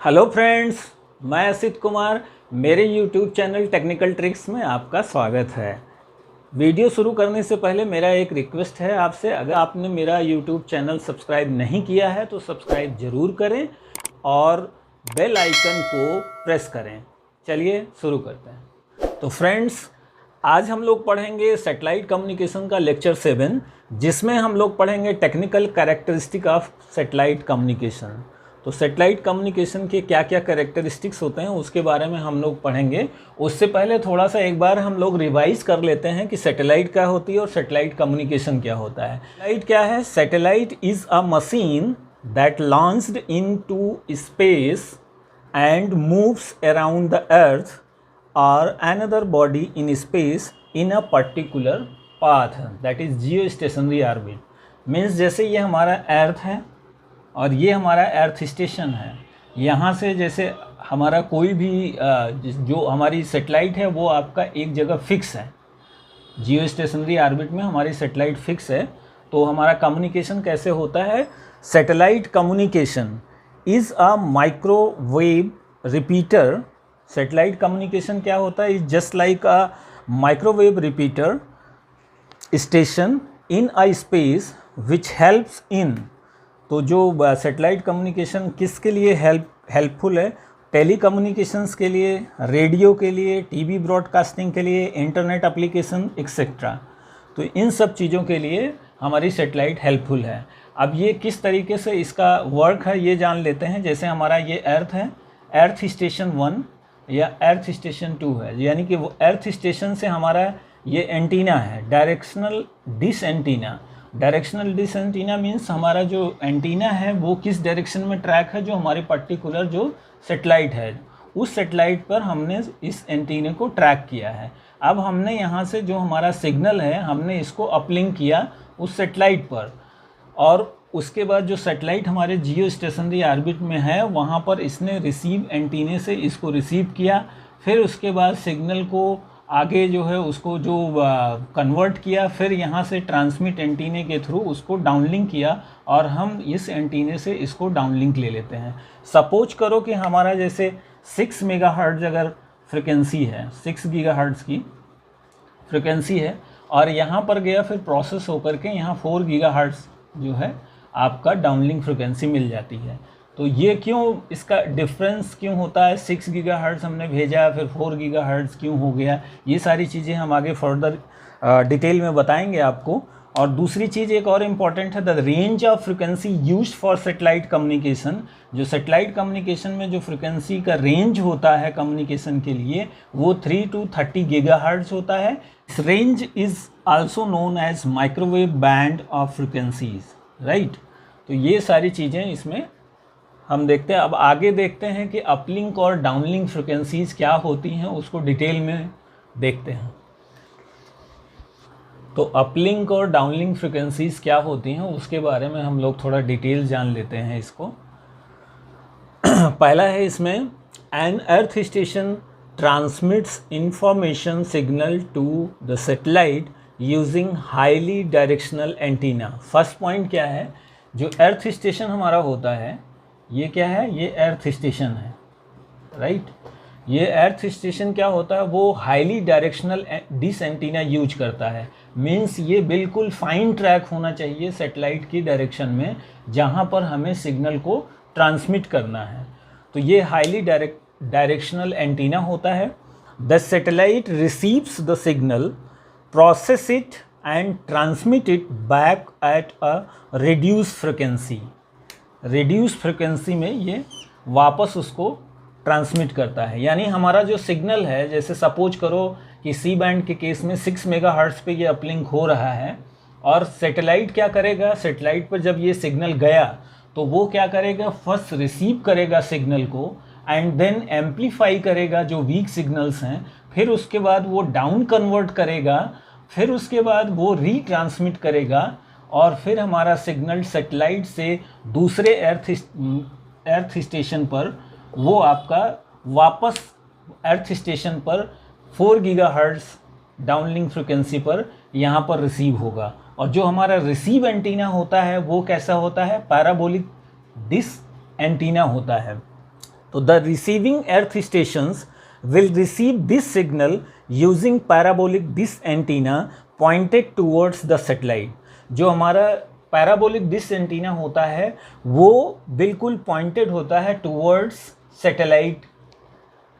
Hello friends, मैं असित कुमार। मेरे YouTube channel technical tricks में आपका स्वागत है। वीडियो शुरू करने से पहले मेरा एक रिक्वेस्ट है आपसे, अगर आपने मेरा यूट्यूब चैनल सब्सक्राइब नहीं किया है तो सब्सक्राइब ज़रूर करें और बेल आइकन को प्रेस करें। चलिए शुरू करते हैं। तो फ्रेंड्स, आज हम लोग पढ़ेंगे सैटेलाइट कम्युनिकेशन का लेक्चर 7, जिसमें हम लोग पढ़ेंगे technical characteristic of satellite communication. तो सैटेलाइट कम्युनिकेशन के क्या क्या कैरेक्टरिस्टिक्स होते हैं उसके बारे में हम लोग पढ़ेंगे। उससे पहले थोड़ा सा एक बार हम लोग रिवाइज कर लेते हैं कि सैटेलाइट क्या होती है और सैटेलाइट कम्युनिकेशन क्या होता है। सैटेलाइट क्या है? Satellite is a machine that launched into space and moves around the earth or another body in space in a particular path, that is geostationary orbit। Means जैसे ये हमारा अर्थ है और ये हमारा अर्थ स्टेशन है। यहाँ से जैसे हमारा कोई भी जो हमारी सेटेलाइट है वो आपका एक जगह फिक्स है, जियो स्टेशनरी ऑर्बिट में हमारी सेटेलाइट फिक्स है। तो हमारा कम्युनिकेशन कैसे होता है? Satellite communication is a microwave repeater. Satellite communication क्या होता है? Is just like a microwave repeater station in a space which helps in. तो जो सैटेलाइट कम्युनिकेशन किसके लिए हेल्पफुल है? टेली कम्युनिकेशंस के लिए, रेडियो के लिए, टीवी ब्रॉडकास्टिंग के लिए, इंटरनेट एप्लीकेशन एक्सेट्रा। तो इन सब चीज़ों के लिए हमारी सैटेलाइट हेल्पफुल है। अब ये किस तरीके से इसका वर्क है ये जान लेते हैं। जैसे हमारा ये अर्थ है, अर्थ स्टेशन 1 या अर्थ स्टेशन 2 है, यानी कि वो अर्थ स्टेशन से हमारा ये एंटीना है, directional dish antenna. Directional dish antenna means हमारा जो एंटीना है वो किस डायरेक्शन में ट्रैक है, जो हमारी पर्टिकुलर जो सैटेलाइट है उस सैटेलाइट पर हमने इस एंटीने को ट्रैक किया है। अब हमने यहाँ से जो हमारा सिग्नल है हमने इसको अपलिंक किया उस सैटेलाइट पर, और उसके बाद जो सैटेलाइट हमारे जियो स्टेशनरी ऑर्बिट में है वहाँ पर इसने रिसीव एंटीने से इसको रिसीव किया। फिर उसके बाद सिग्नल को आगे जो है उसको जो कन्वर्ट किया, फिर यहाँ से ट्रांसमिट एंटीने के थ्रू उसको डाउनलिंक किया और हम इस एंटीने से इसको डाउनलिंक ले लेते हैं। सपोज करो कि हमारा जैसे 6 मेगाहर्ट्ज़ अगर फ्रिक्वेंसी है, 6 गीगाहर्ट्ज़ की फ्रिक्वेंसी है, और यहाँ पर गया फिर प्रोसेस होकर के यहाँ 4 गीगाहर्ट्ज़ जो है आपका डाउनलिंक फ्रिक्वेंसी मिल जाती है। तो ये क्यों, इसका डिफरेंस क्यों होता है? 6 गीगाहर्ट्ज़ हमने भेजा फिर 4 गीगाहर्ट्ज़ क्यों हो गया, ये सारी चीज़ें हम आगे फर्दर डिटेल में बताएंगे आपको। और दूसरी चीज़ एक और इम्पॉर्टेंट है, the range of frequency used for satellite communication. जो सैटेलाइट कम्युनिकेशन में जो फ्रिक्वेंसी का रेंज होता है कम्युनिकेशन के लिए वो 3 to 30 गीगाहर्ट्ज़ होता है। This range is also known as microwave band of frequencies, right. तो ये सारी चीज़ें इसमें हम देखते हैं। अब आगे देखते हैं कि अपलिंक और डाउनलिंक फ्रिक्वेंसीज क्या होती हैं, उसको डिटेल में देखते हैं। तो अपलिंक और डाउनलिंक फ्रिक्वेंसीज क्या होती हैं उसके बारे में हम लोग थोड़ा डिटेल जान लेते हैं इसको। पहला है इसमें, an earth station transmits information signal to the satellite using highly directional antenna. First point क्या है? जो अर्थ स्टेशन हमारा होता है ये क्या है? ये अर्थ स्टेशन है, राइट। ये अर्थ स्टेशन क्या होता है? वो highly directional dish antenna use करता है। मीन्स ये बिल्कुल फाइन ट्रैक होना चाहिए सैटेलाइट की डायरेक्शन में जहाँ पर हमें सिग्नल को ट्रांसमिट करना है। तो ये हाईली डायरेक्शनल एंटीना होता है। The satellite receives the signal, process it and transmit it back at a reduced frequency। reduced frequency में ये वापस उसको ट्रांसमिट करता है। यानी हमारा जो सिग्नल है, जैसे सपोज करो कि सी बैंड के केस में 6 मेगाहर्ट्ज़ पे ये अपलिंक हो रहा है, और सैटेलाइट क्या करेगा? सैटेलाइट पर जब ये सिग्नल गया तो वो क्या करेगा? फर्स्ट रिसीव करेगा सिग्नल को एंड देन एम्पलीफाई करेगा जो वीक सिग्नल्स हैं, फिर उसके बाद वो डाउन कन्वर्ट करेगा, फिर उसके बाद वो रीट्रांसमिट करेगा, और फिर हमारा सिग्नल सैटेलाइट से दूसरे अर्थ स्टेशन पर वो आपका वापस अर्थ स्टेशन पर 4 गीगाहर्ट्ज़ डाउनलिंक फ्रिक्वेंसी पर यहाँ पर रिसीव होगा। और जो हमारा रिसीव एंटीना होता है वो कैसा होता है? पैराबोलिक डिश एंटीना होता है। तो the receiving earth stations will receive this signal using parabolic dish antenna pointed towards the satellite. जो हमारा पैराबोलिक डिश एंटीना होता है वो बिल्कुल पॉइंटेड होता है टूवर्ड्स सैटेलाइट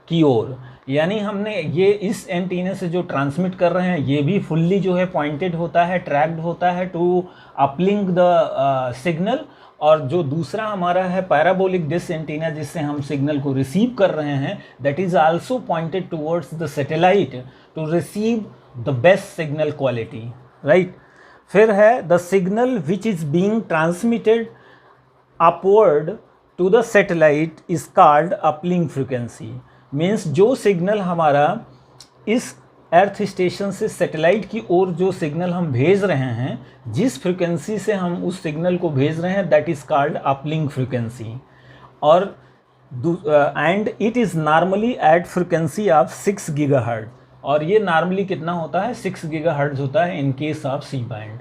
की ओर, यानी हमने ये इस एंटीना से जो ट्रांसमिट कर रहे हैं ये भी फुल्ली जो है पॉइंटेड होता है, ट्रैक्ड होता है टू अपलिंक द सिग्नल। और जो दूसरा हमारा है पैराबोलिक डिश एंटीना जिससे हम सिग्नल को रिसीव कर रहे हैं, that is also pointed towards the satellite to receive the best signal quality, right. फिर है the signal which is being transmitted upward to the satellite is called uplink frequency. Means जो signal हमारा इस earth station से satellite की ओर जो signal हम भेज रहे हैं, जिस फ्रिक्वेंसी से हम उस सिग्नल को भेज रहे हैं, that is called uplink frequency. और and it is normally at frequency of 6 gigahertz. और ये नॉर्मली कितना होता है, 6 गीगाहर्ट्ज़ होता है in case of C band.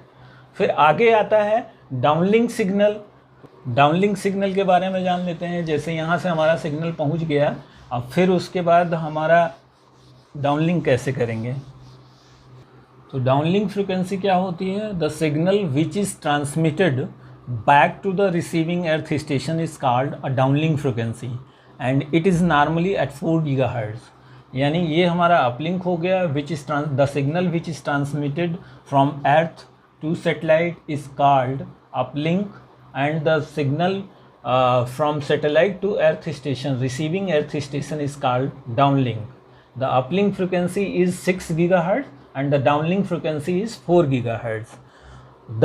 फिर आगे आता है डाउनलिंक सिग्नल। डाउनलिंक सिग्नल के बारे में जान लेते हैं। जैसे यहाँ से हमारा सिग्नल पहुँच गया, अब फिर उसके बाद हमारा डाउनलिंक कैसे करेंगे। तो डाउनलिंक फ्रिक्वेंसी क्या होती है, the signal which is transmitted back to the receiving earth station is called a downlink frequency and it is normally at 4 gigahertz. यानी ये हमारा अपलिंक हो गया। Which is the signal which is transmitted from earth to satellite is called uplink and the signal from satellite to earth station, receiving earth station is called downlink. The uplink frequency is 6 gigahertz and the downlink frequency is 4 gigahertz.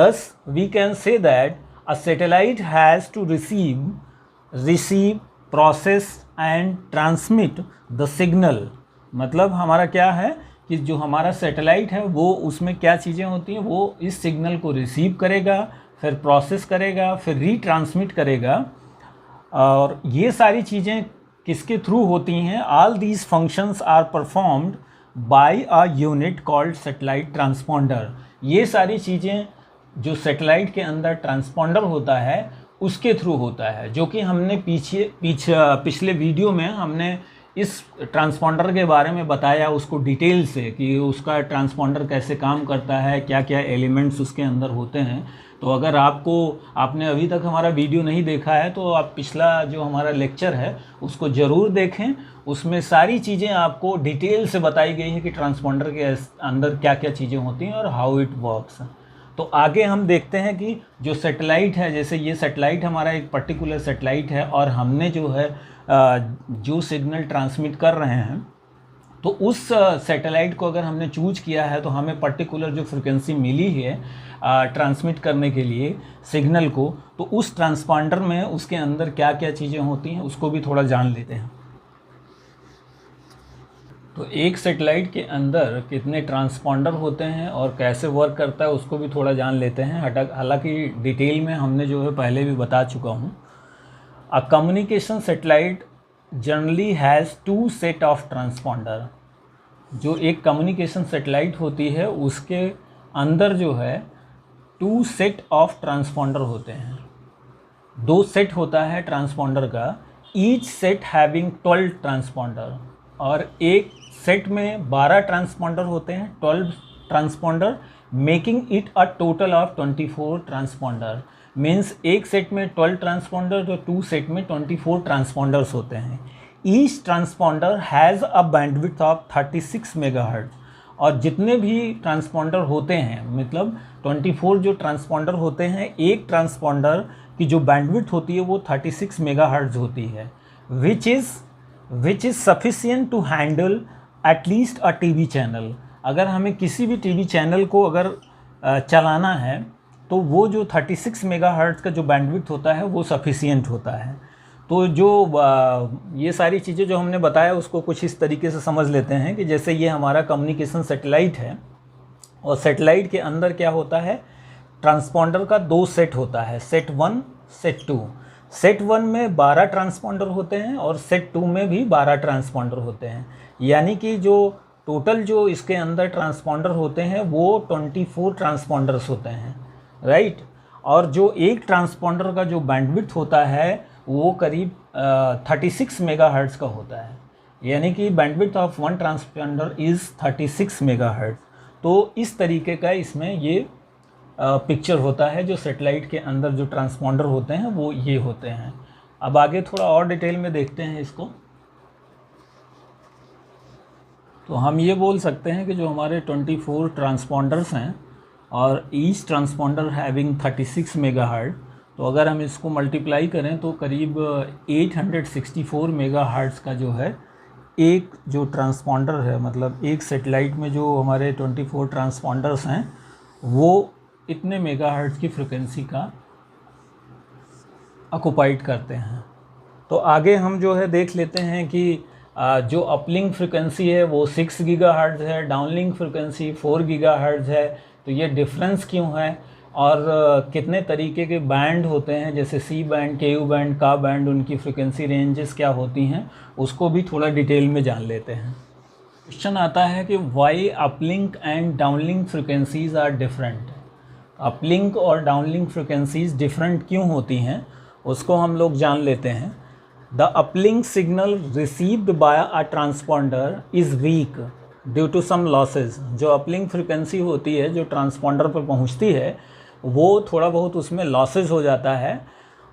Thus we can say that a satellite has to receive, process and transmit the signal. मतलब हमारा क्या है कि जो हमारा satellite है वो उसमें क्या चीज़ें होती हैं, वो इस सिग्नल को रिसीव करेगा, फिर प्रोसेस करेगा, फिर रीट्रांसमिट करेगा। और ये सारी चीज़ें किसके थ्रू होती हैं, all these functions are performed by a unit called satellite transponder. ये सारी चीज़ें जो सैटेलाइट के अंदर ट्रांसपॉन्डर होता है उसके थ्रू होता है, जो कि हमने पिछले वीडियो में हमने इस ट्रांसपॉन्डर के बारे में बताया उसको डिटेल से कि उसका ट्रांसपॉन्डर कैसे काम करता है, क्या क्या एलिमेंट्स उसके अंदर होते हैं। तो अगर आपने अभी तक हमारा वीडियो नहीं देखा है तो आप पिछला जो हमारा लेक्चर है उसको ज़रूर देखें। उसमें सारी चीज़ें आपको डिटेल से बताई गई है कि ट्रांसपॉन्डर के अंदर क्या क्या चीज़ें होती हैं और हाउ इट वर्क्स। तो आगे हम देखते हैं कि जो सैटेलाइट है, जैसे ये सैटेलाइट हमारा एक पर्टिकुलर सैटेलाइट है और हमने जो है जो सिग्नल ट्रांसमिट कर रहे हैं, तो उस सैटेलाइट को अगर हमने चूज किया है तो हमें पर्टिकुलर जो फ्रिक्वेंसी मिली है ट्रांसमिट करने के लिए सिग्नल को, तो उस ट्रांसपॉन्डर में उसके अंदर क्या क्या चीज़ें होती हैं उसको भी थोड़ा जान लेते हैं। तो एक सैटेलाइट के अंदर कितने ट्रांसपॉन्डर होते हैं और कैसे वर्क करता है उसको भी थोड़ा जान लेते हैं। हालांकि डिटेल में हमने जो है पहले भी बता चुका हूँ। A communication satellite generally has 2 set of transponder. जो एक कम्युनिकेशन सैटेलाइट होती है उसके अंदर जो है 2 सेट ऑफ ट्रांसपॉन्डर होते हैं। 2 सेट होता है ट्रांसपॉन्डर का, ईच सेट हैविंग 12 ट्रांसपॉन्डर। और एक सेट में 12 ट्रांसपॉन्डर होते हैं, 12 transponder, making it a total of 24 transponder. Means एक सेट में 12 ट्रांसपॉन्डर, तो 2 सेट में 24 ट्रांसपॉन्डर्स होते हैं। Each transponder has a bandwidth of 36 megahertz. और जितने भी ट्रांसपॉन्डर होते हैं, मतलब 24 जो ट्रांसपॉन्डर होते हैं, एक ट्रांसपॉन्डर की जो बैंडविड्थ होती है वो 36 मेगाहर्ट्ज़ होती है, which is sufficient to handle at least a TV channel. अगर हमें किसी भी टीवी चैनल को अगर चलाना है तो वो जो 36 मेगाहर्ट्ज़ का जो बैंडविड्थ होता है वो सफिशिएंट होता है। तो जो ये सारी चीज़ें जो हमने बताया उसको कुछ इस तरीके से समझ लेते हैं कि जैसे ये हमारा कम्युनिकेशन सैटेलाइट है और सैटेलाइट के अंदर क्या होता है, ट्रांसपॉन्डर का 2 सेट होता है, सेट 1 सेट 2। सेट 1 में 12 ट्रांसपॉन्डर होते हैं और सेट 2 में भी 12 ट्रांसपॉन्डर होते हैं। यानी कि जो टोटल जो इसके अंदर ट्रांसपॉन्डर होते हैं वो 24 ट्रांसपॉन्डर्स होते हैं, राइट। और जो एक ट्रांसपॉन्डर का जो बैंडविड्थ होता है वो करीब 36 मेगाहर्ट्ज़ का होता है, यानी कि bandwidth of one transponder is 36 megahertz. तो इस तरीके का इसमें ये पिक्चर होता है। जो सेटेलाइट के अंदर जो ट्रांसपॉन्डर होते हैं वो ये होते हैं। अब आगे थोड़ा और डिटेल में देखते हैं इसको। तो हम ये बोल सकते हैं कि जो हमारे 24 ट्रांसपॉन्डर्स हैं और ईच ट्रांसपॉन्डर हैविंग 36 मेगाहर्ट्ज़, तो अगर हम इसको मल्टीप्लाई करें तो करीब 864 मेगाहर्ट्ज़ का जो है एक जो ट्रांसपॉन्डर है, मतलब एक सेटेलाइट में जो हमारे 24 ट्रांसपॉन्डर्स हैं वो इतने मेगाहर्ट्ज़ की फ्रिक्वेंसी का ऑक्युपाइड करते हैं। तो आगे हम जो है देख लेते हैं कि जो अपलिंक फ्रिक्वेंसी है वो 6 गीगाहर्ट्ज़ है, डाउनलिंक फ्रिक्वेंसी 4 गीगाहर्ट्ज़ है। तो ये डिफरेंस क्यों है और कितने तरीके के बैंड होते हैं, जैसे सी बैंड, के यू बैंड, का बैंड, उनकी फ्रिक्वेंसी रेंजेस क्या होती हैं, उसको भी थोड़ा डिटेल में जान लेते हैं। क्वेश्चन आता है कि why uplink and downlink frequencies are different. Uplink और डाउनलिंक फ्रिक्वेंसीज डिफरेंट क्यों होती हैं उसको हम लोग जान लेते हैं। The uplink signal received by a transponder is weak due to some losses. जो अपलिंक फ्रिक्वेंसी होती है जो ट्रांसपॉन्डर पर पहुंचती है वो थोड़ा बहुत उसमें लॉसेज हो जाता है।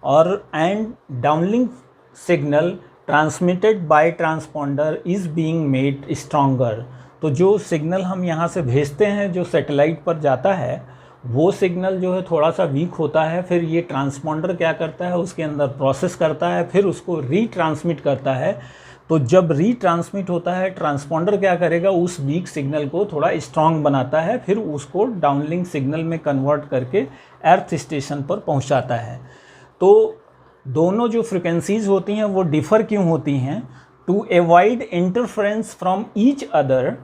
और and downlink signal transmitted by transponder is being made stronger. तो जो सिग्नल हम यहाँ से भेजते हैं जो सेटेलाइट पर जाता है वो सिग्नल जो है थोड़ा सा वीक होता है। फिर ये ट्रांसपॉन्डर क्या करता है, उसके अंदर प्रोसेस करता है, फिर उसको रीट्रांसमिट करता है। तो जब रीट्रांसमिट होता है ट्रांसपॉन्डर क्या करेगा, उस वीक सिग्नल को थोड़ा स्ट्रॉन्ग बनाता है, फिर उसको डाउनलिंक सिग्नल में कन्वर्ट करके अर्थ स्टेशन पर पहुंचाता है। तो दोनों जो फ्रिक्वेंसीज होती हैं वो डिफ़र क्यों होती हैं? To avoid interference from each other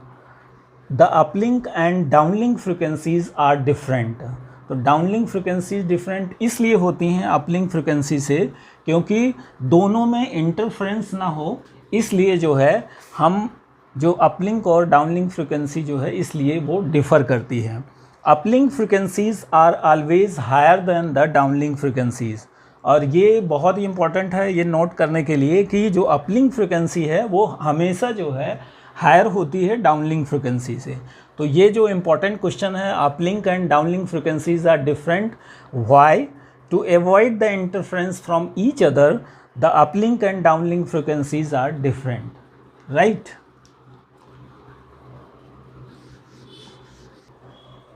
the uplink and downlink frequencies are different. तो डाउनलिंक फ्रिक्वेंसीज डिफरेंट इसलिए होती हैं अपलिंक फ्रिक्वेंसी से क्योंकि दोनों में इंटरफेरेंस ना हो, इसलिए जो है हम जो अपलिंक और डाउनलिंक फ्रिक्वेंसी जो है इसलिए वो डिफ़र करती है। Uplink frequencies are always higher than the downlink frequencies. और ये बहुत ही इंपॉर्टेंट है ये नोट करने के लिए कि जो अपलिंक फ्रिक्वेंसी है वो हमेशा जो है हायर होती है डाउनलिंक फ्रिक्वेंसी से। तो ये जो इम्पॉर्टेंट क्वेश्चन है, uplink and downlink frequencies are different, why? To avoid the interference from each other the uplink and downlink frequencies are different, right?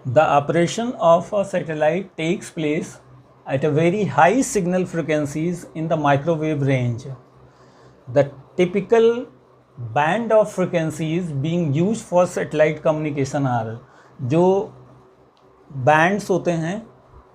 The operation of a satellite takes place at a very high signal frequencies in the microwave range. The typical band of frequencies being used for satellite communication are, जो bands होते हैं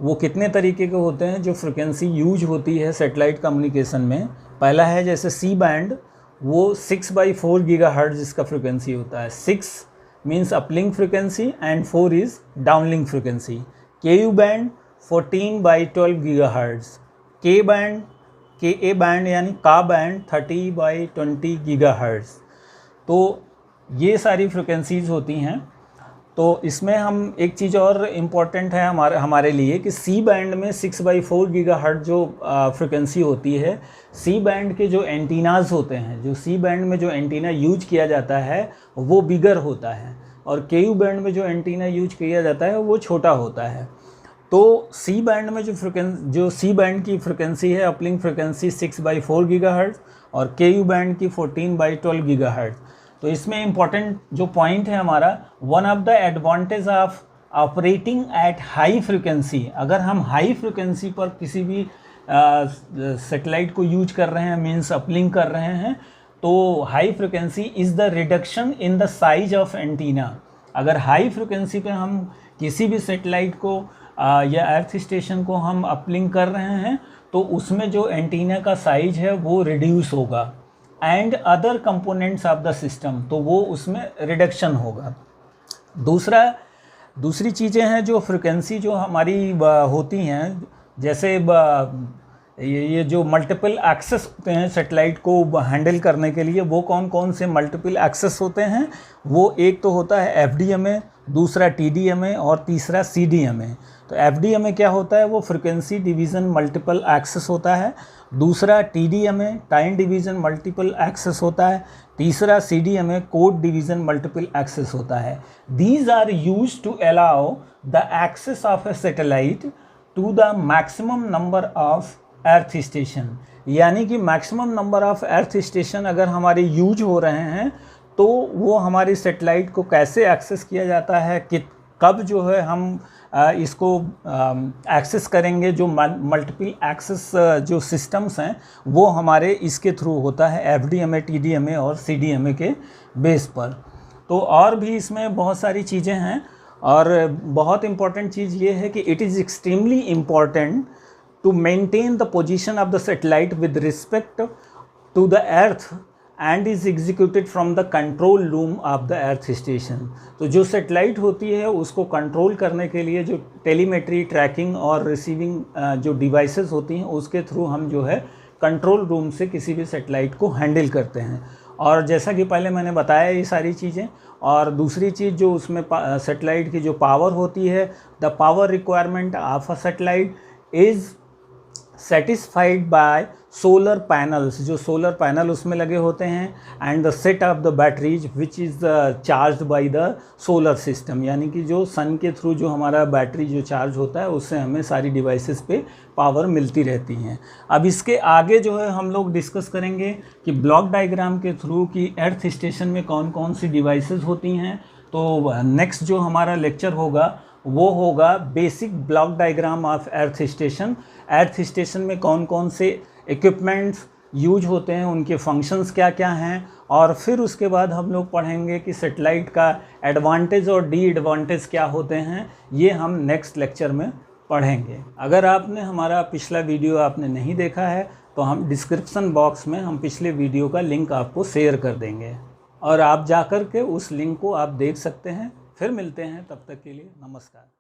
वो कितने तरीके के होते हैं जो फ्रिक्वेंसी यूज होती है सेटेलाइट कम्युनिकेशन में। पहला है जैसे सी बैंड, वो 6/4 गीगाहर्ट्ज़ इसका फ्रिक्वेंसी होता है। 6 means uplink frequency and 4 is downlink frequency. Ku band 14/12 gigahertz. K band, Ka band यानी का बैंड 30/20 gigahertz. तो ये सारी फ्रिक्वेंसीज होती हैं। तो इसमें हम एक चीज़ और इम्पॉर्टेंट है हमारे लिए कि सी बैंड में 6/4 गीगाहर्ट्ज़ जो फ्रिक्वेंसी होती है, सी बैंड के जो एंटीनाज होते हैं, जो सी बैंड में जो एंटीना यूज किया जाता है वो बिगर होता है और के यू बैंड में जो एंटीना यूज किया जाता है वो छोटा होता है। तो सी बैंड में जो सी बैंड की फ्रिक्वेंसी है अपलिंक फ्रिक्वेंसी 6/4 गीगाहर्ट्ज़ और के यू बैंड की 14/12 गीगाहर्ट्ज़। तो इसमें इम्पॉर्टेंट जो पॉइंट है हमारा, one of the advantage of operating at high frequency, अगर हम हाई फ्रिक्वेंसी पर किसी भी सेटेलाइट को यूज कर रहे हैं, मीन्स अपलिंक कर रहे हैं, तो high frequency is the reduction in the size of antenna. अगर हाई फ्रिक्वेंसी पे हम किसी भी सेटेलाइट को या अर्थ स्टेशन को हम अपलिंक कर रहे हैं तो उसमें जो एंटीना का साइज है वो रिड्यूस होगा and other components of the system, तो वो उसमें रिडक्शन होगा। दूसरी चीज़ें हैं जो फ्रिक्वेंसी जो हमारी होती हैं, जैसे ये जो मल्टीपल एक्सेस होते हैं सेटेलाइट को हैंडल करने के लिए, वो कौन कौन से मल्टीपल एक्सेस होते हैं? वो एक तो होता है FDMA, दूसरा TDMA और तीसरा CDMA। तो FDMA क्या होता है? वो फ्रिक्वेंसी डिवीज़न मल्टीपल एक्सेस होता है दूसरा TDMA time division multiple access होता है, तीसरा CDMA code division multiple access होता है। These are used to allow the access of a satellite to the maximum number of earth station, यानी कि maximum number of earth station अगर हमारे use हो रहे हैं तो वो हमारी सेटेलाइट को कैसे एक्सेस किया जाता है, कि कब जो है हम इसको एक्सेस करेंगे। जो मल्टीपल एक्सेस जो सिस्टम्स हैं वो हमारे इसके थ्रू होता है, FDMA, TDMA और CDMA के बेस पर। तो और भी इसमें बहुत सारी चीज़ें हैं, और बहुत इम्पॉर्टेंट चीज़ ये है कि it is extremely important to maintain the position of the satellite with respect to the earth and is executed from the control room of the earth station। तो जो सेटेलाइट होती है उसको कंट्रोल करने के लिए जो टेलीमेट्री, ट्रैकिंग और रिसीविंग जो डिवाइसेस होती हैं उसके थ्रू हम जो है कंट्रोल रूम से किसी भी सेटेलाइट को हैंडल करते हैं। और जैसा कि पहले मैंने बताया ये सारी चीज़ें। और दूसरी चीज़ जो उसमें सेटेलाइट की जो पावर होती है, the power requirement of a satellite is satisfied by solar panels, जो सोलर पैनल उसमें लगे होते हैं, and the set of the batteries which is charge by the solar system, यानी कि जो सन के थ्रू जो हमारा बैटरी जो चार्ज होता है उससे हमें सारी डिवाइसेस पे पावर मिलती रहती हैं। अब इसके आगे जो है हम लोग डिस्कस करेंगे कि ब्लॉक डायग्राम के थ्रू कि अर्थ स्टेशन में कौन कौन सी डिवाइसेस होती हैं। तो नेक्स्ट जो हमारा लेक्चर होगा वो होगा basic block diagram of earth station. Earth station में कौन कौन से इक्विपमेंट्स यूज होते हैं, उनके फंक्शंस क्या क्या हैं, और फिर उसके बाद हम लोग पढ़ेंगे कि सेटेलाइट का एडवांटेज और डी एडवांटेज क्या होते हैं। ये हम नेक्स्ट लेक्चर में पढ़ेंगे। अगर आपने हमारा पिछला वीडियो आपने नहीं देखा है तो हम डिस्क्रिप्शन बॉक्स में हम पिछले वीडियो का लिंक आपको शेयर कर देंगे, और आप जाकर के उस लिंक को आप देख सकते हैं। फिर मिलते हैं, तब तक के लिए नमस्कार।